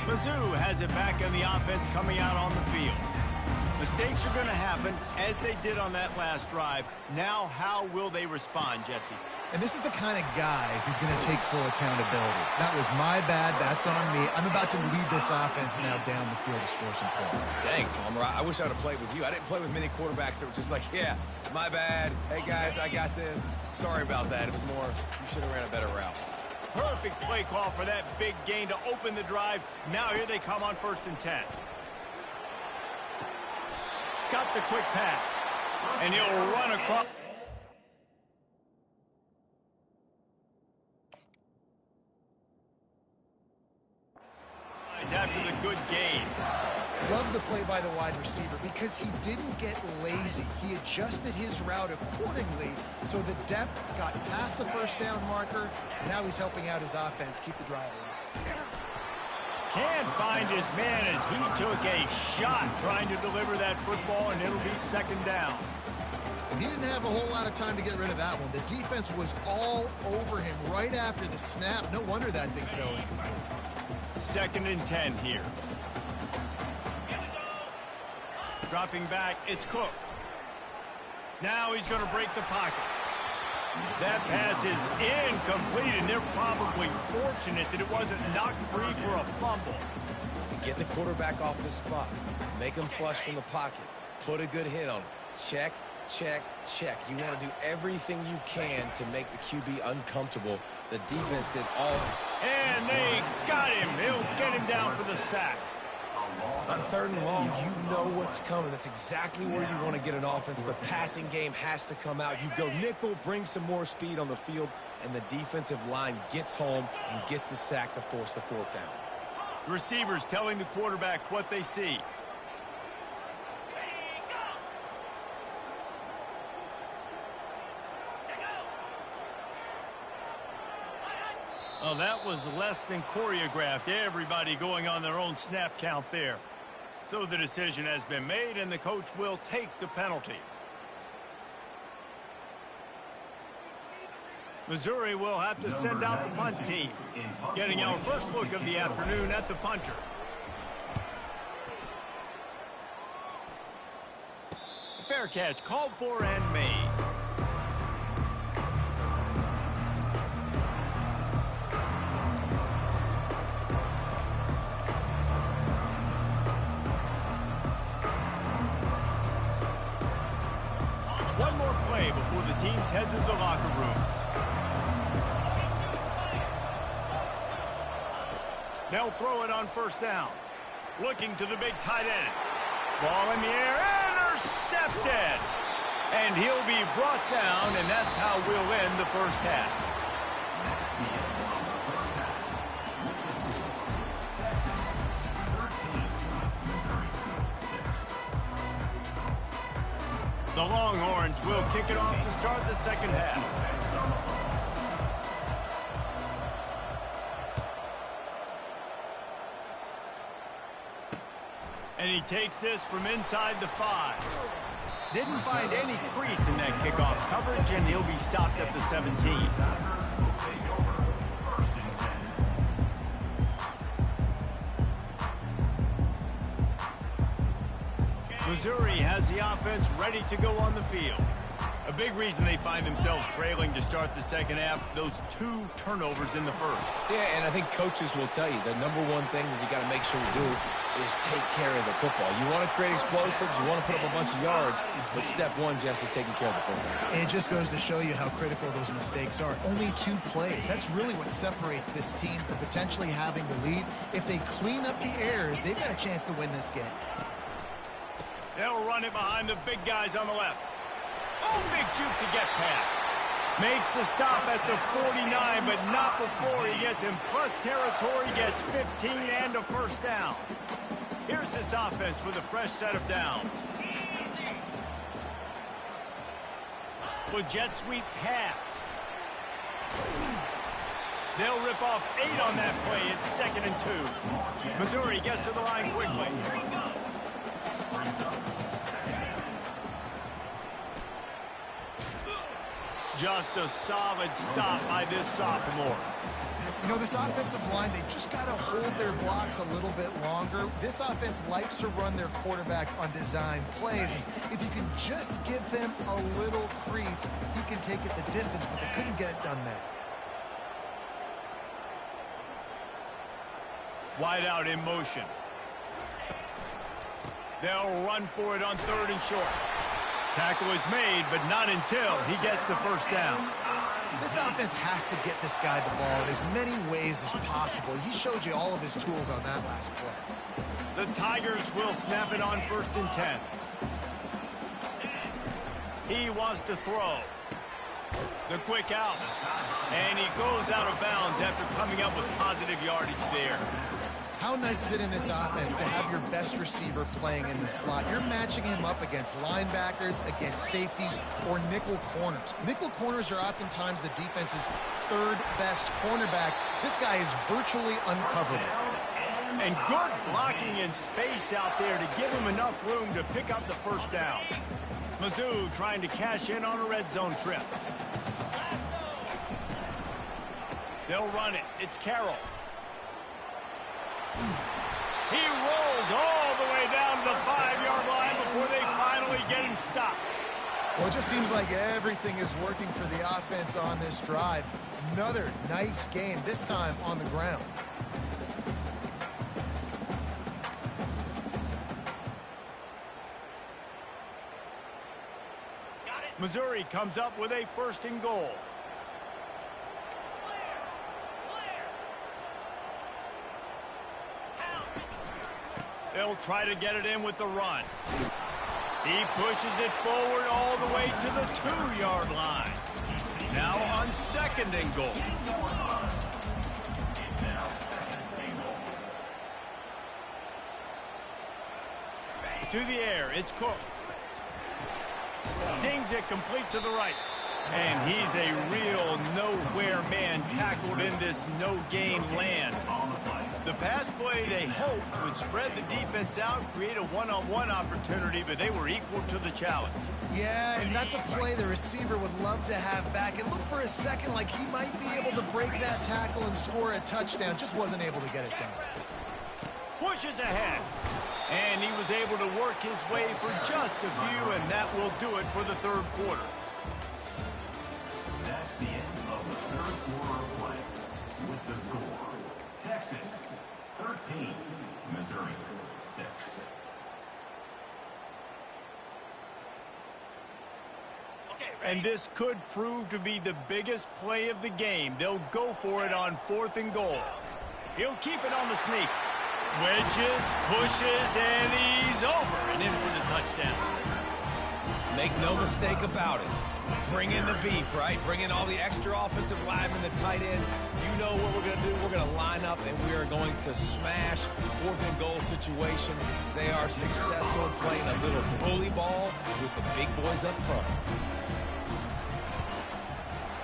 Mizzou has it back on the offense coming out on the field. Mistakes are going to happen, as they did on that last drive. Now, how will they respond, Jesse? And this is the kind of guy who's going to take full accountability. That was my bad. That's on me. I'm about to lead this offense now down the field to score some points. Dang, Palmer, I wish I would have played with you. I didn't play with many quarterbacks that were just like, yeah, my bad. Hey, guys, I got this. Sorry about that. It was more, you should have ran a better route. Perfect play call for that big gain to open the drive. Now here they come on 1st and 10. Got the quick pass. And he'll run across. After the good gain. Love the play by the wide receiver because he didn't get lazy. He adjusted his route accordingly so the depth got past the first down marker. Now he's helping out his offense keep the drive alive. Can't find his man as he took a shot trying to deliver that football, and it'll be 2nd down. He didn't have a whole lot of time to get rid of that one. The defense was all over him right after the snap. No wonder that thing fell in. 2nd and 10 here. Dropping back, it's Cook. Now he's going to break the pocket. That pass is incomplete, and they're probably fortunate that it wasn't knocked free for a fumble. Get the quarterback off his spot. Make him flush from the pocket. Put a good hit on him. Check, check, check. You want to do everything you can to make the QB uncomfortable. The defense did all. And they got him. He'll get him down for the sack. On 3rd and long, you know what's coming. That's exactly where you want to get an offense. The passing game has to come out. You go nickel, bring some more speed on the field, and the defensive line gets home and gets the sack to force the 4th down. Receivers telling the quarterback what they see. Oh, that was less than choreographed. Everybody going on their own snap count there. So the decision has been made, and the coach will take the penalty. Missouri will have to send out the punt team. Getting our first look of the afternoon at the punter. Fair catch called for and made. One more play before the teams head to the locker rooms. They'll throw it on 1st down. Looking to the big tight end. Ball in the air, intercepted. And he'll be brought down, and that's how we'll end the 1st half. The Longhorns will kick it off to start the 2nd half. And he takes this from inside the 5. Didn't find any crease in that kickoff coverage, and he'll be stopped at the 17. Missouri has the offense ready to go on the field. A big reason they find themselves trailing to start the 2nd half, those 2 turnovers in the 1st. Yeah, and I think coaches will tell you the number one thing that you got to make sure you do is take care of the football. You want to create explosives, you want to put up a bunch of yards, but step 1, Jesse, taking care of the football. And it just goes to show you how critical those mistakes are. Only 2 plays. That's really what separates this team from potentially having the lead. If they clean up the errors, they've got a chance to win this game. They'll run it behind the big guys on the left. Oh, big juke to get past. Makes the stop at the 49, but not before he gets in plus territory, gets 15 and a 1st down. Here's this offense with a fresh set of downs. With jet sweep pass. They'll rip off 8 on that play. It's 2nd and 2. Missouri gets to the line quickly. Just a solid stop by this sophomore. You know, know, this offensive line, they just got to hold their blocks a little bit longer. This offense likes to run their quarterback on design plays. And if you can just give him a little crease, he can take it the distance, but they couldn't get it done there. Wide out in motion. They'll run for it on 3rd and short. Tackle is made, but not until he gets the first down. This offense has to get this guy the ball in as many ways as possible. He showed you all of his tools on that last play. The Tigers will snap it on 1st and 10. He wants to throw. The quick out. And he goes out of bounds after coming up with positive yardage there. How nice is it in this offense to have your best receiver playing in the slot? You're matching him up against linebackers, against safeties, or nickel corners. Nickel corners are oftentimes the defense's 3rd best cornerback. This guy is virtually uncoverable. And good blocking in space out there to give him enough room to pick up the first down. Mizzou trying to cash in on a red zone trip. They'll run it. It's Carroll. He rolls all the way down to the 5-yard line before they finally get him stopped. Well, it just seems like everything is working for the offense on this drive. Another nice gain, this time on the ground. Missouri comes up with a 1st and goal. They'll try to get it in with the run. He pushes it forward all the way to the 2-yard line. Now on 2nd and goal. To the air, it's Cook. Zings it complete to the right. And he's a real nowhere man tackled in this no-gain land. The pass play, they hoped, would spread the defense out, create a one-on-one opportunity, but they were equal to the challenge. Yeah, and that's a play the receiver would love to have back. It looked for a second like he might be able to break that tackle and score a touchdown. Just wasn't able to get it done. Pushes ahead. And he was able to work his way for just a few, and that will do it for the 3rd quarter. That's the end of the 3rd quarter of play. With the score, Texas 13, Missouri 6. And this could prove to be the biggest play of the game. They'll go for it on 4th and goal. He'll keep it on the sneak. Wedges, pushes, and he's over and in for the touchdown. Make no mistake about it. Bring in the beef, right? Bring in all the extra offensive linemen, the tight end. You know what we're going to do. We're going to line up, and we are going to smash 4th and goal situation. They are successful in playing a little bully ball with the big boys up front.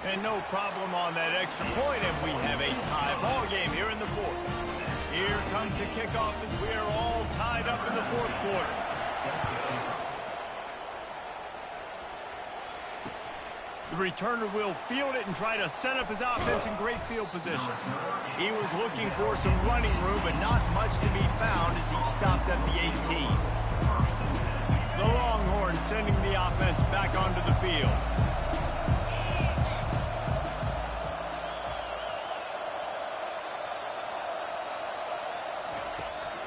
And no problem on that extra point, and we have a tie ball game here in the 4th. Here comes the kickoff as we are all tied up in the 4th quarter. The returner will field it and try to set up his offense in great field position. He was looking for some running room, but not much to be found as he stopped at the 18. The Longhorns sending the offense back onto the field.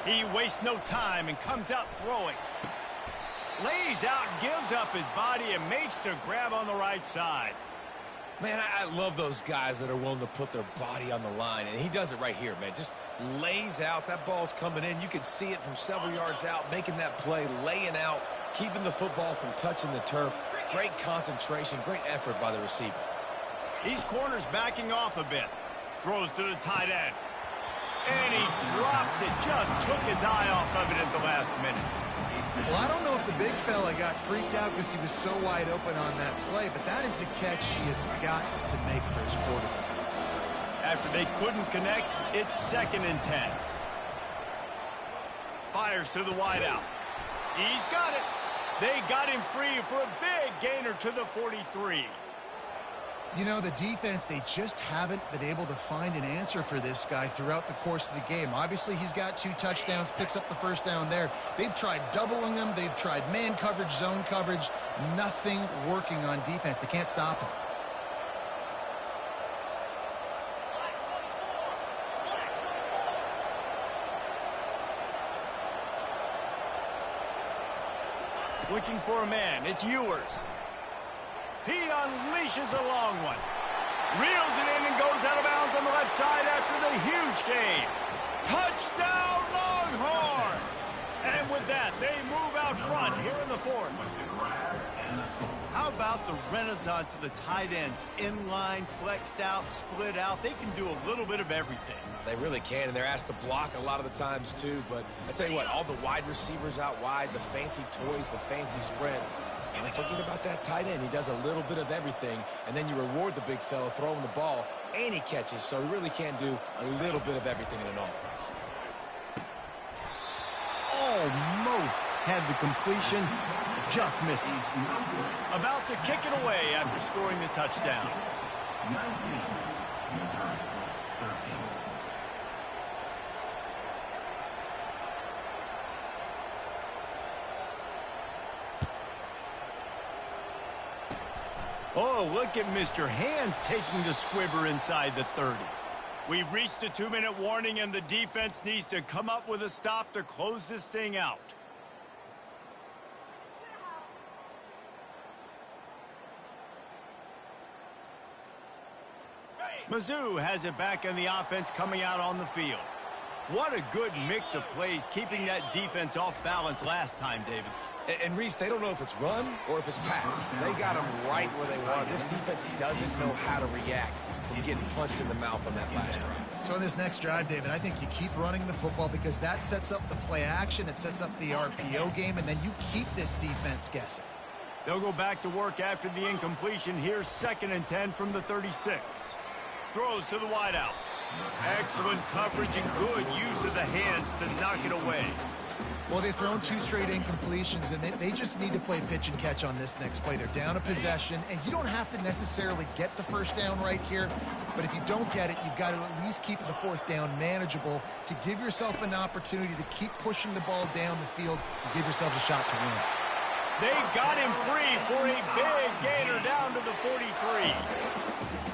He wastes no time and comes out throwing. Lays out, gives up his body, and makes the grab on the right side. Man, I love those guys that are willing to put their body on the line, and he does it right here, man. Just lays out. That ball's coming in. You can see it from several yards out, making that play, laying out, keeping the football from touching the turf. Great concentration, great effort by the receiver. These corners backing off a bit. Throws to the tight end. And he drops it. Just took his eye off of it at the last minute. Well, I don't know if the big fella got freaked out because he was so wide open on that play, but that is a catch he has got to make for his quarterback. After they couldn't connect, it's 2nd and 10. Fires to the wideout. He's got it. They got him free for a big gainer to the 43. You know, the defense, they just haven't been able to find an answer for this guy throughout the course of the game. Obviously, he's got 2 touchdowns, picks up the first down there. They've tried doubling him. They've tried man coverage, zone coverage. Nothing working on defense. They can't stop him. Looking for a man. It's Ewers. He unleashes a long one. Reels it in and goes out of bounds on the left side after the huge game. Touchdown, Longhorns! And with that, they move out front here in the 4th. How about the renaissance of the tight ends? Inline, flexed out, split out. They can do a little bit of everything. They really can, and they're asked to block a lot of the times, too. But I tell you what, all the wide receivers out wide, the fancy toys, the fancy spread. Don't forget about that tight end. He does a little bit of everything, and then you reward the big fella throwing the ball, and he catches, so he really can do a little bit of everything in an offense. Almost had the completion, just missed it. About to kick it away after scoring the touchdown. 19, Missouri, 13. Oh, look at Mr. Hands taking the squibber inside the 30. We've reached the 2-minute warning, and the defense needs to come up with a stop to close this thing out. Mizzou has it back in the offense coming out on the field. What a good mix of plays, keeping that defense off balance last time, David. And Reese, they don't know if it's run or if it's pass. They got them right where they want. This defense doesn't know how to react from getting punched in the mouth on that last drive. So in this next drive, David, I think you keep running the football because that sets up the play action, it sets up the RPO game, and then you keep this defense guessing. They'll go back to work after the incompletion. Here's 2nd and 10 from the 36. Throws to the wideout. Excellent coverage and good use of the hands to knock it away. Well, they've thrown 2 straight incompletions, and they just need to play pitch and catch on this next play. They're down a possession, and you don't have to necessarily get the first down right here, but if you don't get it, you've got to at least keep the 4th down manageable to give yourself an opportunity to keep pushing the ball down the field and give yourself a shot to win. They got him free for a big gainer down to the 43.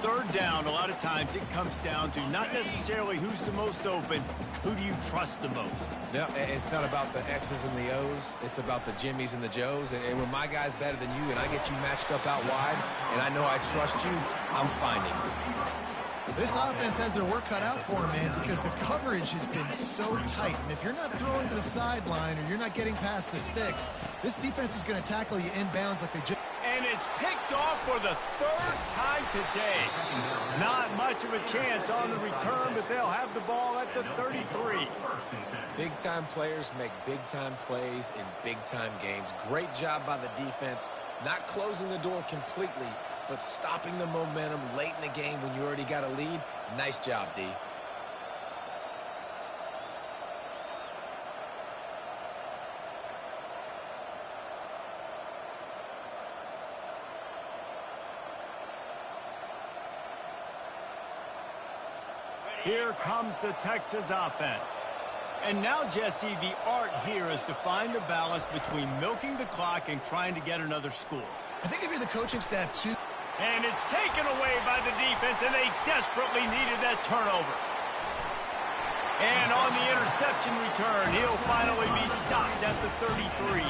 3rd down, a lot of times it comes down to not necessarily who's the most open, who do you trust the most? Yeah, it's not about the X's and the O's. It's about the Jimmies and the Joes. And when my guy's better than you and I get you matched up out wide and I know I trust you, I'm finding you. This offense has their work cut out for them, man, because the coverage has been so tight. And if you're not throwing to the sideline or you're not getting past the sticks, this defense is going to tackle you inbounds like they just... And it's picked off for the 3rd time today. Not much of a chance on the return, but they'll have the ball at the 33. Big-time players make big-time plays in big-time games. Great job by the defense, not closing the door completely, but stopping the momentum late in the game when you already got a lead. Nice job, D. Here comes the Texas offense. And now, Jesse, the art here is to find the balance between milking the clock and trying to get another score. I think if you're the coaching staff, too... And it's taken away by the defense, and they desperately needed that turnover. And on the interception return, he'll finally be stopped at the 33.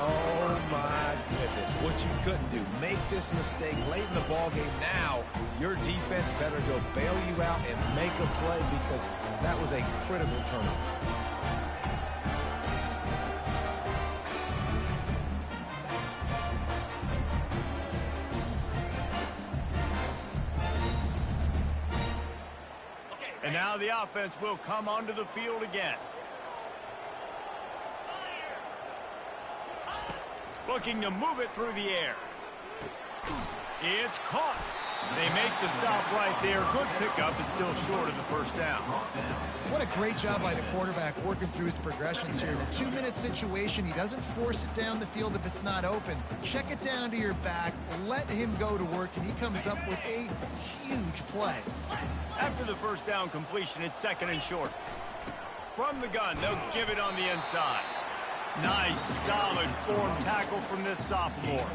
Oh, my goodness. What you couldn't do. Make this mistake late in the ballgame. Now, your defense better go bail you out and make a play because that was a critical turnover. And now the offense will come onto the field again. Looking to move it through the air. It's caught. They make the stop right there. Good pickup. It's still short of the first down. What a great job by the quarterback working through his progressions here. In a 2-minute situation, he doesn't force it down the field if it's not open. Check it down to your back, let him go to work, and he comes up with a huge play. After the first down completion, it's second and short. From the gun, they'll give it on the inside. Nice, solid form tackle from this sophomore.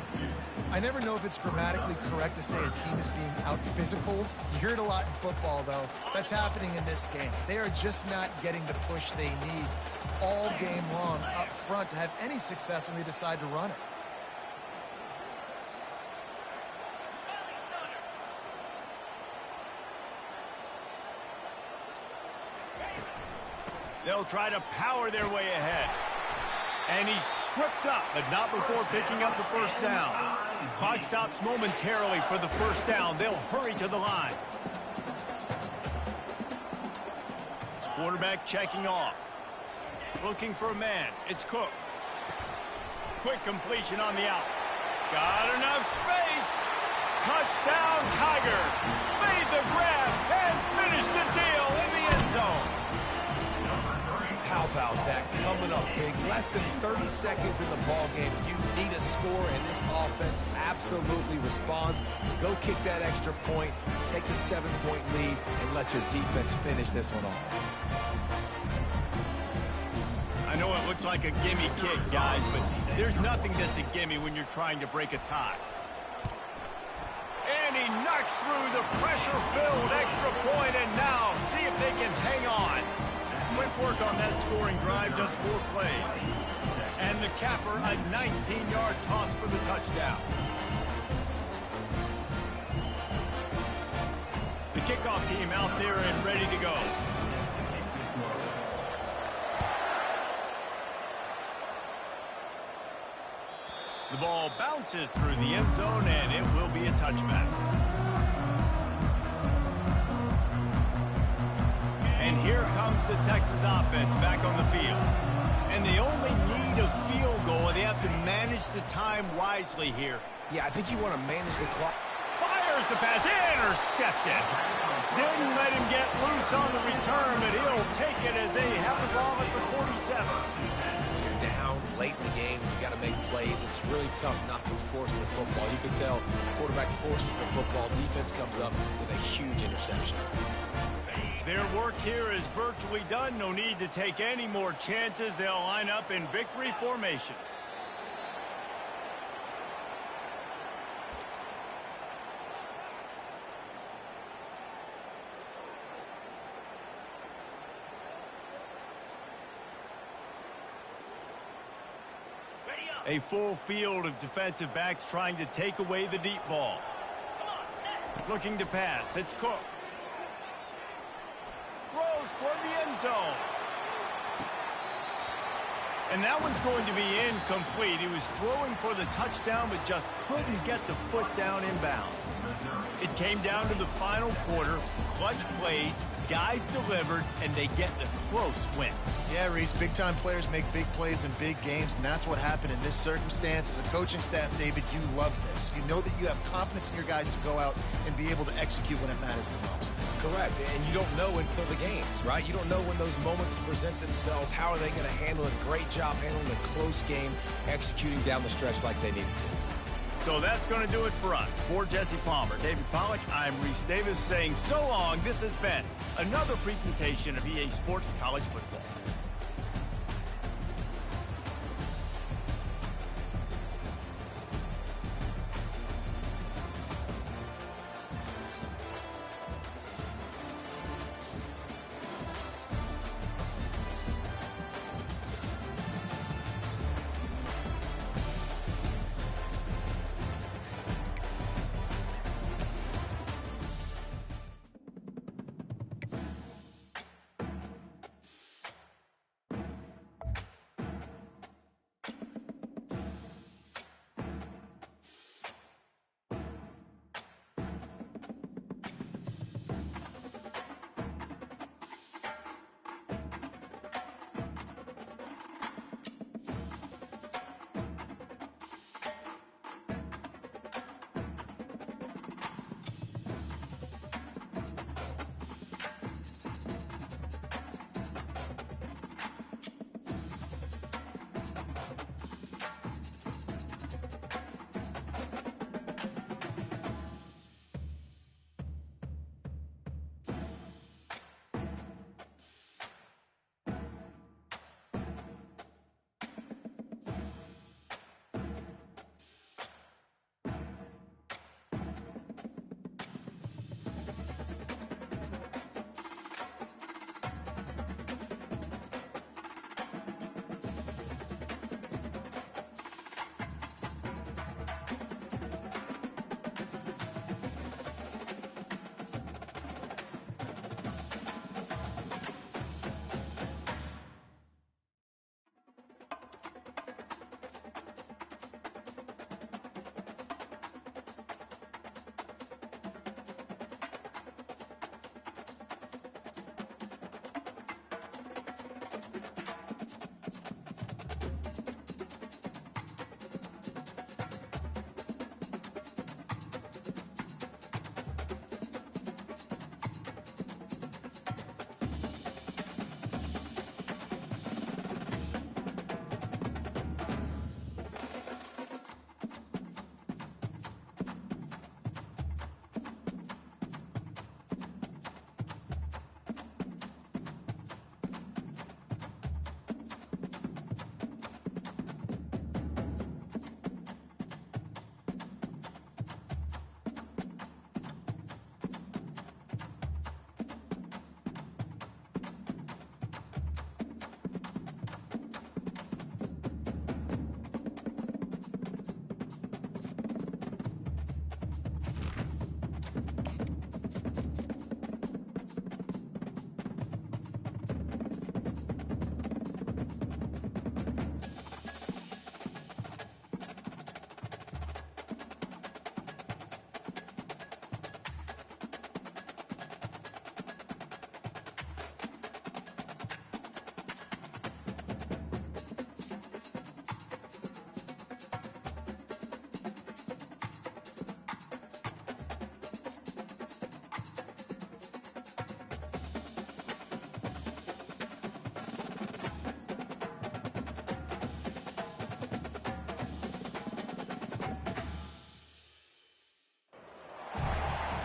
I never know if it's grammatically correct to say a team is being out-physicaled. You hear it a lot in football, though. That's happening in this game. They are just not getting the push they need all game long up front to have any success when they decide to run it. They'll try to power their way ahead. And he's tripped up, but not before picking up the first down. Clock stops momentarily for the first down. They'll hurry to the line. Quarterback checking off. Looking for a man. It's Cook. Quick completion on the out. Got enough space. Touchdown, Tiger. Made the grab and finished the deal in the end zone. How about that? Coming up big. Less than 30 seconds in the ball game. You need a score, and this offense absolutely responds. Go kick that extra point, take a 7-point lead, and let your defense finish this one off. I know it looks like a gimme kick, guys, but there's nothing that's a gimme when you're trying to break a tie. And he knocks through the pressure-filled extra point, and now see if they can hang on. Quick work on that scoring drive, just 4 plays. And the capper, a 19-yard toss for the touchdown. The kickoff team out there and ready to go. The ball bounces through the end zone, and it will be a touchback. And here comes the Texas offense back on the field. And they only need a field goal, and they have to manage the time wisely here. Yeah, I think you want to manage the clock. Fires the pass, intercepted. Didn't let him get loose on the return, but he'll take it as they have the ball at the 47. When you're down late in the game, you got to make plays. It's really tough not to force the football. You can tell quarterback forces the football. Defense comes up with a huge interception. Their work here is virtually done. No need to take any more chances. They'll line up in victory formation. A full field of defensive backs trying to take away the deep ball. Looking to pass. It's Cook. Throws toward the end zone. And that one's going to be incomplete. He was throwing for the touchdown, but just couldn't get the foot down inbounds. It came down to the final quarter. Clutch plays, guys delivered, and they get the close win. Yeah, Reese, big-time players make big plays in big games, and that's what happened in this circumstance. As a coaching staff, David, you love this. You know that you have confidence in your guys to go out and be able to execute when it matters the most. Correct, and you don't know until the games, right? You don't know when those moments present themselves. How are they going to handle it? Great job handling a close game, executing down the stretch like they needed to. So that's going to do it for us. For Jesse Palmer, David Pollack, I'm Reese Davis saying so long. This has been another presentation of EA Sports College Football.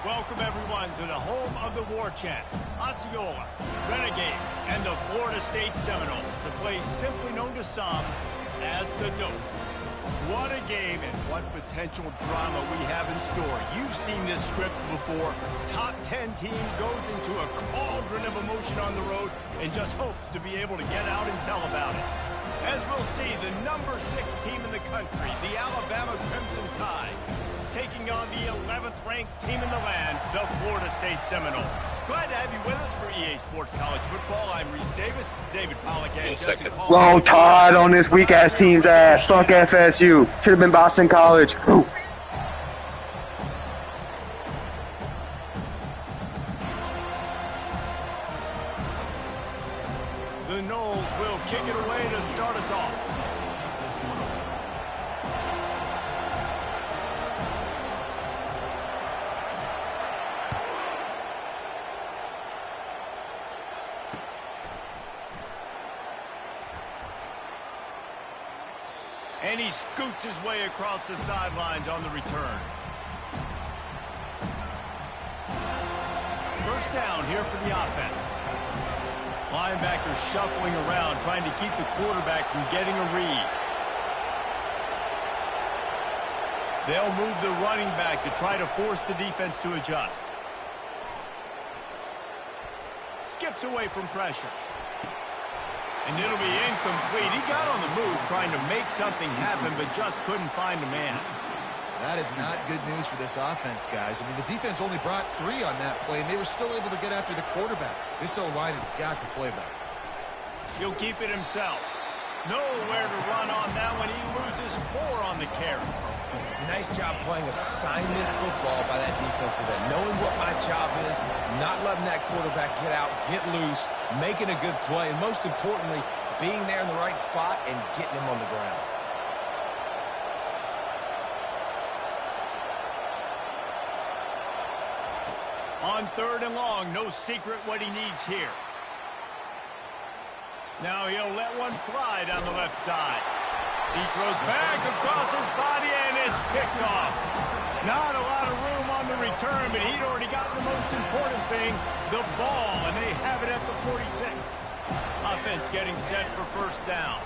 Welcome, everyone, to the home of the War Chant, Osceola, Renegade, and the Florida State Seminoles, a place simply known to some as the Dope. What a game and what potential drama we have in store. You've seen this script before. Top 10 team goes into a cauldron of emotion on the road and just hopes to be able to get out and tell about it. As we'll see, the number 6 team in the country, the Alabama Crimson Tide, taking on the 11th ranked team in the land, the Florida State Seminoles. Glad to have you with us for EA Sports College Football. I'm Reese Davis, David Pollack, and Jesse Paul. Roll Tide on this weak-ass team's ass. Fuck FSU. Should have been Boston College. Ooh. The Noles will kick it away to start us off. And he scoots his way across the sidelines on the return. First down here for the offense. Linebackers shuffling around, trying to keep the quarterback from getting a read. They'll move the running back to try to force the defense to adjust. Skips away from pressure. And it'll be incomplete. He got on the move trying to make something happen, but just couldn't find a man. That is not good news for this offense, guys. I mean, the defense only brought 3 on that play, and they were still able to get after the quarterback. This O-line has got to play better. He'll keep it himself. Nowhere to run on that one. He loses 4 on the carry. Nice job playing assignment football by that defensive end. Knowing what my job is, not letting that quarterback get out, get loose, making a good play, and most importantly, being there in the right spot and getting him on the ground. On 3rd and long, no secret what he needs here. Now he'll let one fly down the left side. He throws back across his body, and it's picked off. Not a lot of room on the return, but he'd already got the most important thing, the ball, and they have it at the 46. Offense getting set for first down.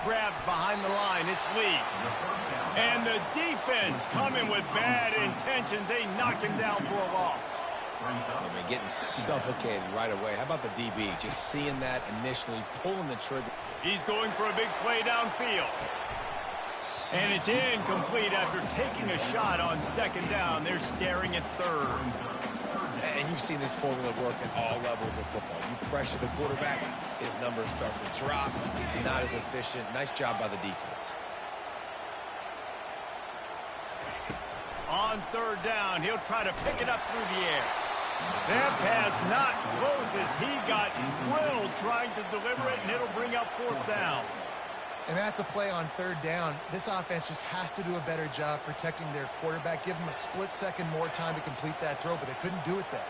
Grabbed behind the line, it's Lee. And the defense coming with bad intentions. They knock him down for a loss. I mean, getting suffocated right away. How about the DB? Just seeing that initially, pulling the trigger. He's going for a big play downfield. And it's incomplete after taking a shot on 2nd down. They're staring at 3rd. And you've seen this formula work at all levels of football. You pressure the quarterback, his numbers start to drop. He's not as efficient. Nice job by the defense. On 3rd down, he'll try to pick it up through the air. That pass not close as he got drilled trying to deliver it, and it'll bring up 4th down. And that's a play on 3rd down. This offense just has to do a better job protecting their quarterback. Give them a split second more time to complete that throw, but they couldn't do it there.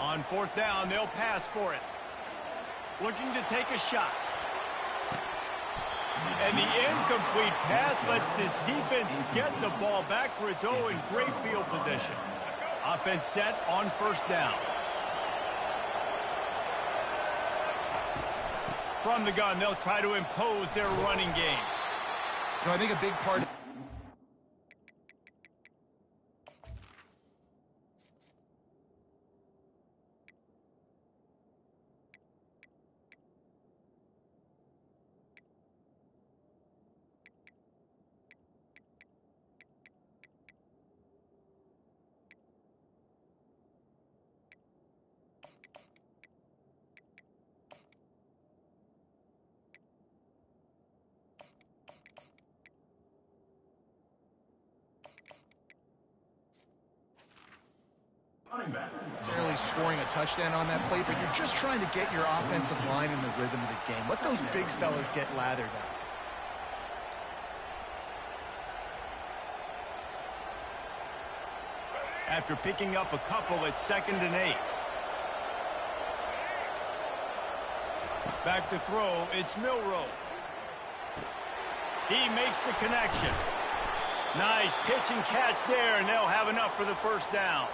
On 4th down, they'll pass for it. Looking to take a shot. And the incomplete pass lets this defense get the ball back for its own in great field position. Offense set on 1st down. From the gun, they'll try to impose their running game. You know, I think a big part of necessarily scoring a touchdown on that play, but you're just trying to get your offensive line in the rhythm of the game. Let those big fellas get lathered up. after picking up a couple at 2nd and 8. Back to throw, it's Milroe. He makes the connection. Nice pitch and catch there, and they'll have enough for the first down.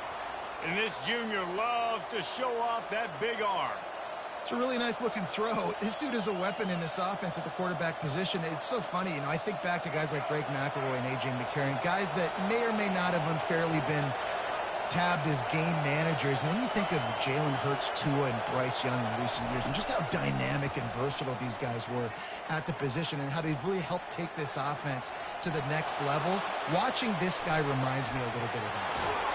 And this junior loves to show off that big arm. It's a really nice-looking throw. This dude is a weapon in this offense at the quarterback position. It's so funny, I think back to guys like Greg McElroy and A.J. McCarron, guys that may or may not have unfairly been tabbed as game managers. And then you think of Jalen Hurts, Tua, and Bryce Young in recent years, and just how dynamic and versatile these guys were at the position and how they've really helped take this offense to the next level. Watching this guy reminds me a little bit of that.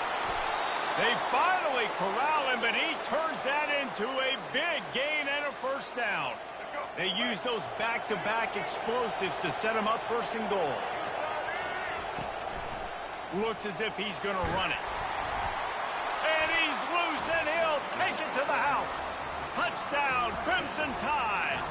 They finally corral him, but he turns that into a big gain and a first down. They use those back-to-back explosives to set him up 1st and goal. Looks as if he's going to run it. And he's loose, and he'll take it to the house. Touchdown, Crimson Tide.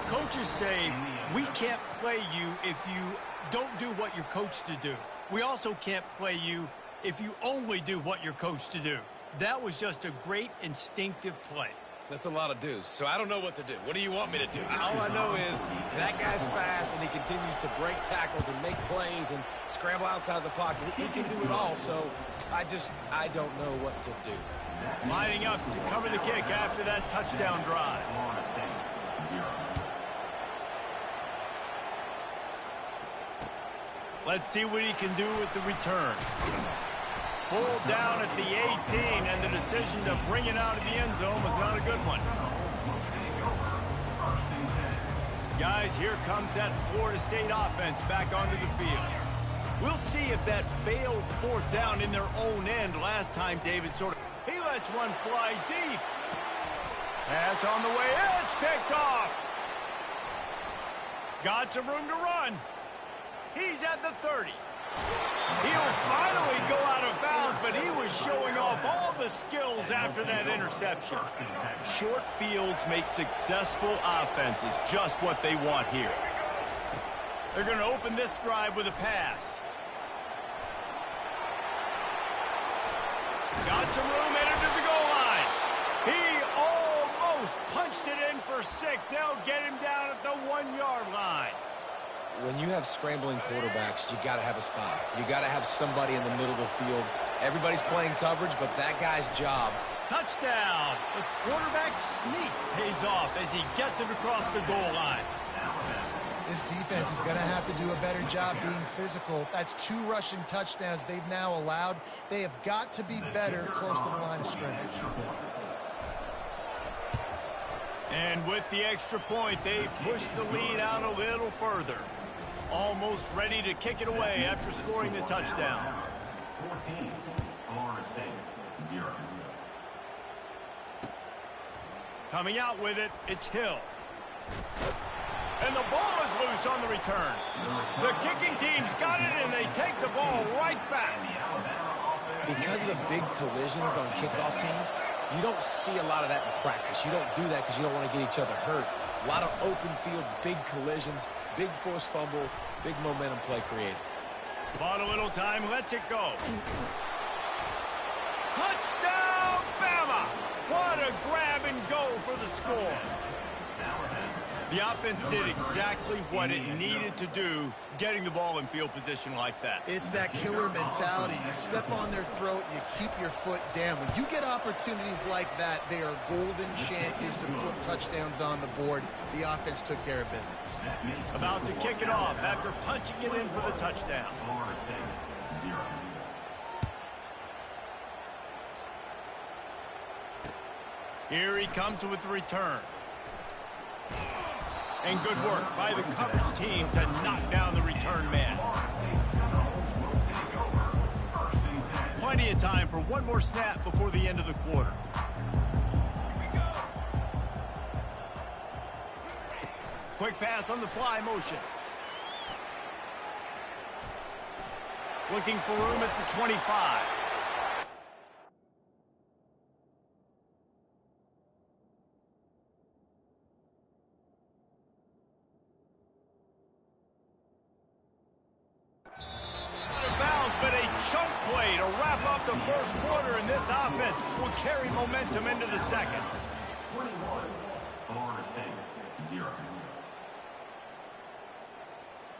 Coaches say, we can't play you if you don't do what you're coached to do. We also can't play you if you only do what you're coached to do. That was just a great instinctive play. That's a lot of do's, so I don't know what to do. What do you want me to do? All I know is that guy's fast, and he continues to break tackles and make plays and scramble outside the pocket. He can do it all, so I don't know what to do. Lining up to cover the kick after that touchdown drive. Let's see what he can do with the return. Pulled down at the 18, and the decision to bring it out of the end zone was not a good one. Guys, here comes that Florida State offense back onto the field. We'll see if that failed 4th down in their own end last time, David he lets one fly deep. Pass on the way, it's picked off. Got some room to run. He's at the 30. He'll finally go out of bounds, but he was showing off all the skills after that interception. Short fields make successful offenses just what they want here. They're going to open this drive with a pass. Got some room, headed to the goal line. He almost punched it in for 6. They'll get him down at the 1-yard line. When you have scrambling quarterbacks, you got to have a spot. You got to have somebody in the middle of the field. Everybody's playing coverage, but that guy's job. Touchdown! The quarterback sneak pays off as he gets it across the goal line. This defense is going to have to do a better job being physical. That's 2 rushing touchdowns they've now allowed. They have got to be better close to the line of scrimmage. And with the extra point, they push the lead out a little further. Almost ready to kick it away after scoring the touchdown. 14, Florida State, 0. Coming out with it, it's Hill. And the ball is loose on the return. The kicking team's got it, and they take the ball right back. Because of the big collisions on kickoff team, you don't see a lot of that in practice. You don't do that because you don't want to get each other hurt. A lot of open field, big collisions, big forced fumble, big momentum play created. Bought a little time, lets it go. Touchdown, Bama! What a grab and go for the score. The offense did exactly what it needed to do, getting the ball in field position like that. It's that killer mentality. You step on their throat, you keep your foot down. When you get opportunities like that, they are golden chances to put touchdowns on the board. The offense took care of business. About to kick it off after punching it in for the touchdown. Florida State, 0. Here he comes with the return. And good work by the coverage team to knock down the return man. Plenty of time for one more snap before the end of the quarter. Quick pass on the fly motion. Looking for room at the 25. the first quarter, and this offense will carry momentum into the second. 21, Florida State, 0.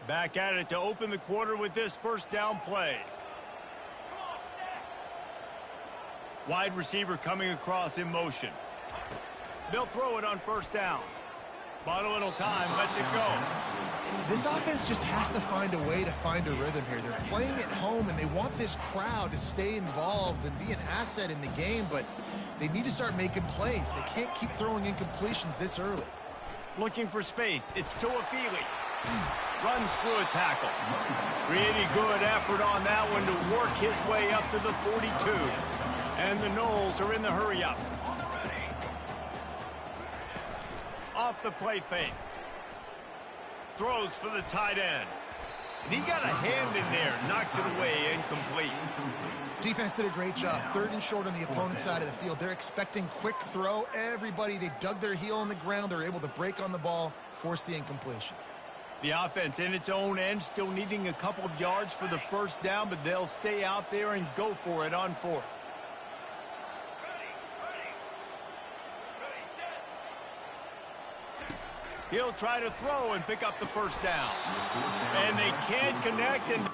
Back at it to open the quarter with this first down play. Wide receiver coming across in motion. They'll throw it on first down. Bottle little time, lets it go. This offense just has to find a way to find a rhythm here. They're playing at home, and they want this crowd to stay involved and be an asset in the game, but they need to start making plays. They can't keep throwing incompletions this early. Looking for space. It's Tuafili. Runs through a tackle. Really good effort on that one to work his way up to the 42. And the Knowles are in the hurry-up. Off the play fake. Throws for the tight end. And he got a hand in there. Knocks it away, incomplete. Defense did a great job. 3rd and short on the opponent's side of the field. They're expecting quick throw. Everybody, they dug their heel on the ground. They're able to break on the ball, force the incompletion. The offense in its own end, still needing a couple of yards for the first down, but they'll stay out there and go for it on 4th. He'll try to throw and pick up the first down. And they can't connect, and